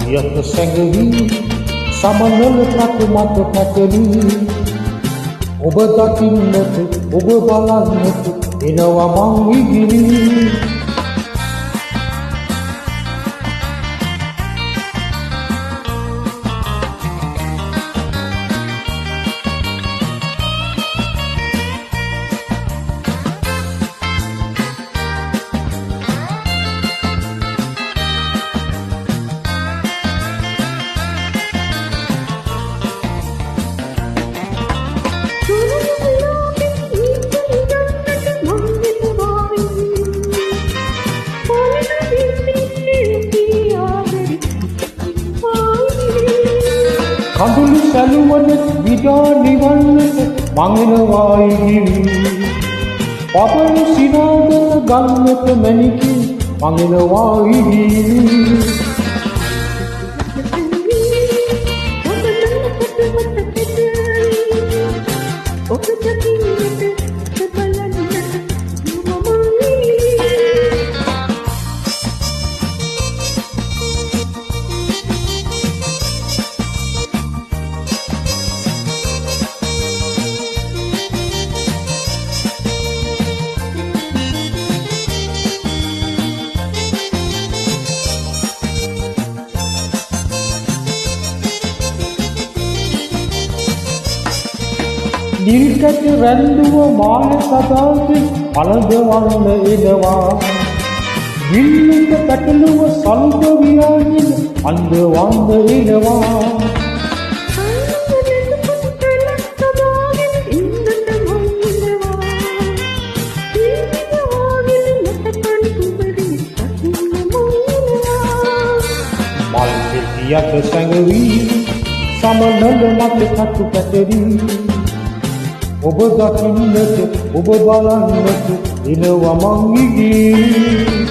සියත සැඟවි සමනලකට මත පැටලි ඔබ දකින්නට ඔබ බලන්නට එනවා මං ඉදිරි කඳුළු සැලුවනට විඩා නිවන්නට මං එනවා ඉදිරි පබළු සිනාදන ගන්නට මැණිකින් මං එනවා ඉදිරි නිල්කට රැඳුව මාන සදාගේ පළඳවන්න එනවා විල්ලක පැටලුව සල්ප වියාගෙන අන්දවන්න එනවා මල් සිටියක සැඟවි සමනල මත කටු පැටලි ඔබ දකින්නට ඔබ බලන්නට එනවා මං ඉදිරි